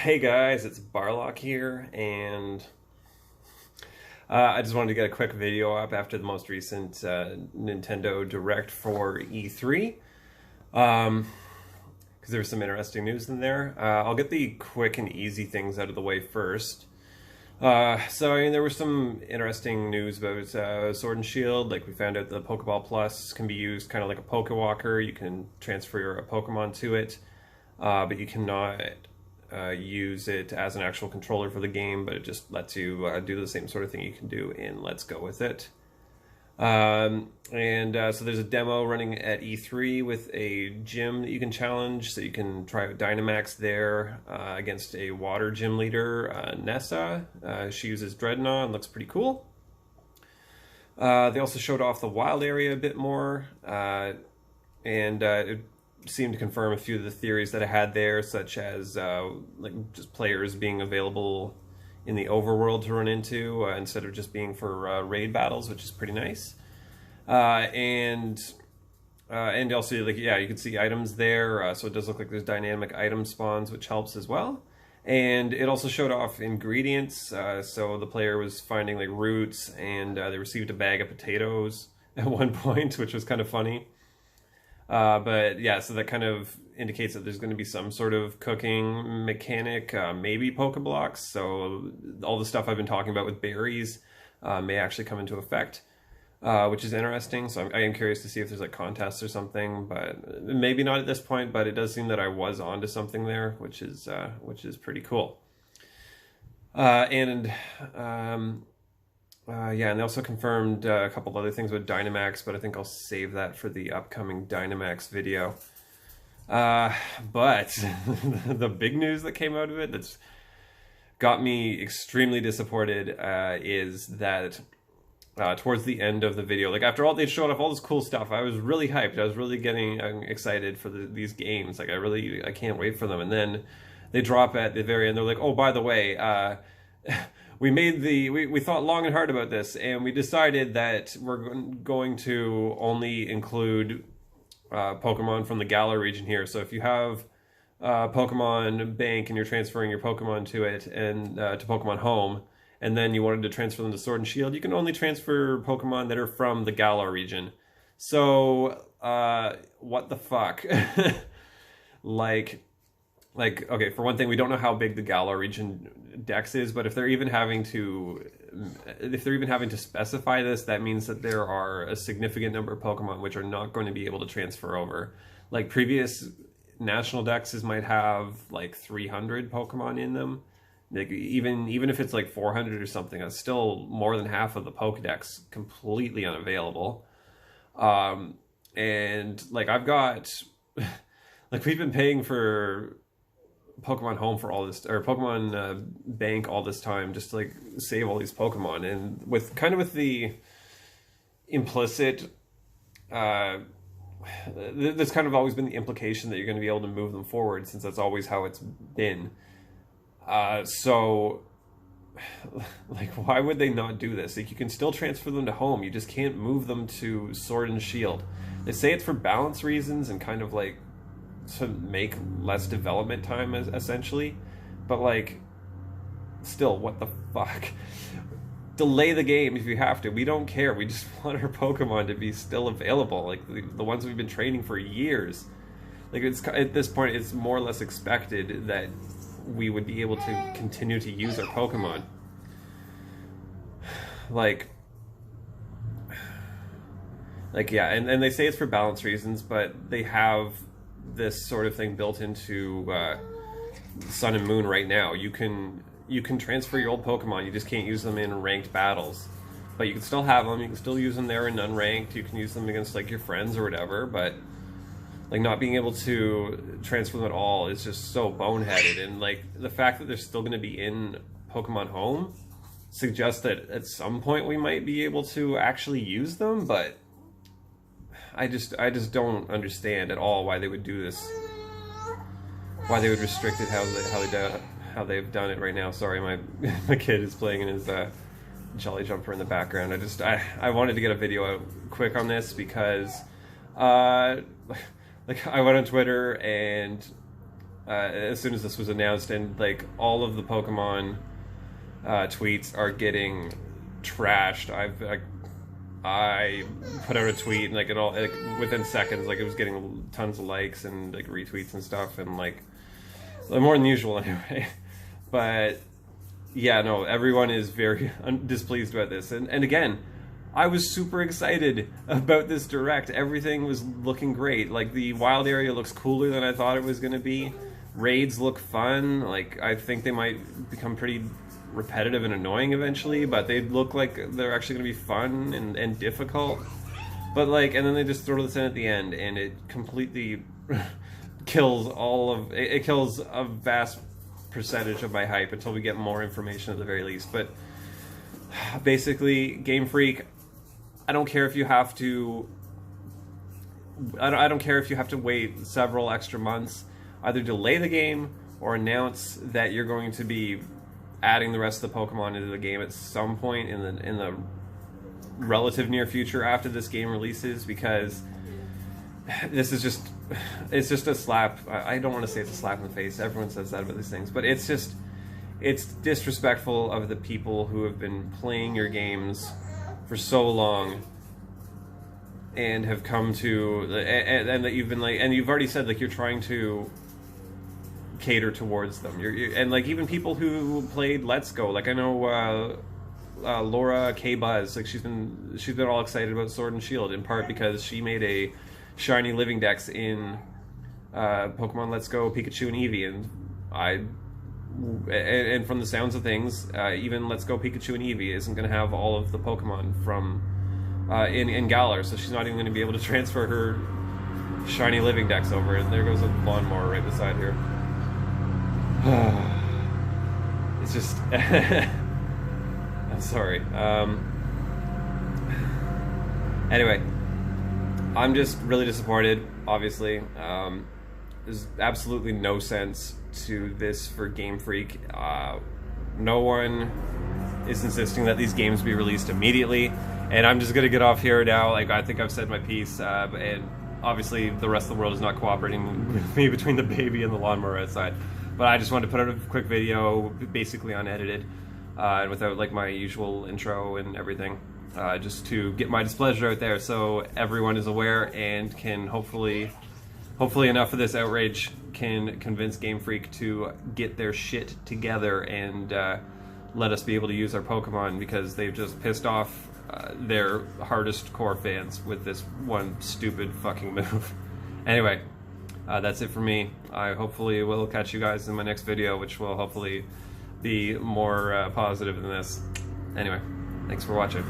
Hey guys, it's Barlock here, and I just wanted to get a quick video up after the most recent Nintendo Direct for E3, because there was some interesting news in there. I'll get the quick and easy things out of the way first. There was some interesting news about Sword and Shield. Like, we found out the Pokeball Plus can be used kind of like a Pokewalker. You can transfer your Pokemon to it, but you cannot use it as an actual controller for the game, but it just lets you do the same sort of thing you can do in Let's Go With It. So there's a demo running at E3 with a gym that you can challenge, so you can try out Dynamax there against a water gym leader, Nessa. She uses Dreadnought and looks pretty cool. They also showed off the wild area a bit more, it seemed to confirm a few of the theories that I had there, such as like just players being available in the overworld to run into instead of just being for raid battles, which is pretty nice. And also, like, yeah, you can see items there, so it does look like there's dynamic item spawns, which helps as well. And it also showed off ingredients, so the player was finding like roots, and they received a bag of potatoes at one point, which was kind of funny. But yeah, so that kind of indicates that there's going to be some sort of cooking mechanic, maybe Pokeblocks. So all the stuff I've been talking about with berries may actually come into effect, which is interesting. So I am curious to see if there's like contests or something, but maybe not at this point. But it does seem that I was onto something there, which is pretty cool. Yeah, and they also confirmed a couple of other things with Dynamax, but I think I'll save that for the upcoming Dynamax video. But the big news that came out of it that's got me extremely disappointed is that towards the end of the video, like after all they showed off all this cool stuff, I was really hyped. I was really getting excited for these games. Like I can't wait for them. And then they drop at the very end. They're like, oh, by the way, we thought long and hard about this, and we decided that we're going to only include Pokemon from the Galar region here. So if you have Pokemon Bank and you're transferring your Pokemon to it and to Pokemon Home, and then you wanted to transfer them to Sword and Shield, you can only transfer Pokemon that are from the Galar region. So what the fuck? Like, okay, for one thing, we don't know how big the Galar region dex is, but if they're even having to specify this, that means that there are a significant number of Pokemon which are not going to be able to transfer over. Like, previous national dexes might have like 300 Pokemon in them. Like, even if it's like 400 or something, that's still more than half of the Pokedex completely unavailable. And like, I've got like, we've been paying for Pokemon Home for all this, or Pokemon Bank all this time, just to like save all these Pokemon, and with the implicit that's kind of always been the implication that you're going to be able to move them forward, since that's always how it's been. So like, why would they not do this? Like, you can still transfer them to Home, you just can't move them to Sword and Shield. They say it's for balance reasons and kind of like to make less development time, essentially, but like, still, what the fuck? Delay the game if you have to. We don't care. We just want our Pokemon to be still available, like the ones we've been training for years. Like, it's at this point, it's more or less expected that we would be able to continue to use our Pokemon. Like yeah, and they say it's for balance reasons, but they have this sort of thing built into Sun and Moon right now. You can transfer your old Pokemon, you just can't use them in ranked battles, but you can still have them, you can still use them there in unranked, you can use them against like your friends or whatever, but like, not being able to transfer them at all is just so boneheaded. And like, the fact that they're still going to be in Pokemon Home suggests that at some point we might be able to actually use them, but I just don't understand at all why they would do this. Why they would restrict it how they've done it right now. Sorry, my kid is playing in his Jolly Jumper in the background. I wanted to get a video out quick on this because like, I went on Twitter and as soon as this was announced, and like all of the Pokemon tweets are getting trashed. I put out a tweet and like it all like, within seconds, like it was getting tons of likes and like retweets and stuff, and like more than usual anyway. But yeah, no, everyone is very displeased about this, and again, I was super excited about this Direct. Everything was looking great. Like the wild area looks cooler than I thought it was going to be. Raids look fun. Like I think they might become pretty repetitive and annoying eventually, but they look like they're actually going to be fun and difficult. But like, and then they just throw this in at the end, and it completely kills it kills a vast percentage of my hype until we get more information at the very least. But basically, Game Freak, I don't care if you have to. I don't care if you have to wait several extra months. Either delay the game or announce that you're going to be adding the rest of the Pokemon into the game at some point in the relative near future after this game releases, because this is just a slap. I don't want to say it's a slap in the face. Everyone says that about these things, but it's disrespectful of the people who have been playing your games for so long and have come to and that you've been like, and you've already said like you're trying to cater towards them. And like even people who played Let's Go, like I know Laura K Buzz, like she's been all excited about Sword and Shield, in part because she made a shiny living dex in Pokemon Let's Go Pikachu and Eevee, and from the sounds of things, even Let's Go Pikachu and Eevee isn't going to have all of the Pokemon from in Galar, so she's not even going to be able to transfer her shiny living dex over. And there goes a lawnmower right beside here. It's just I'm sorry. Anyway, I'm just really disappointed, obviously. There's absolutely no sense to this for Game Freak. No one is insisting that these games be released immediately, and I'm just gonna get off here now. Like, I think I've said my piece, and obviously the rest of the world is not cooperating with me between the baby and the lawnmower outside. But I just wanted to put out a quick video, basically unedited, and without like my usual intro and everything, just to get my displeasure out there so everyone is aware and can hopefully enough of this outrage can convince Game Freak to get their shit together and let us be able to use our Pokemon, because they've just pissed off their hardest core fans with this one stupid fucking move. Anyway, that's it for me. I hopefully will catch you guys in my next video, which will hopefully be more positive than this. Anyway, thanks for watching.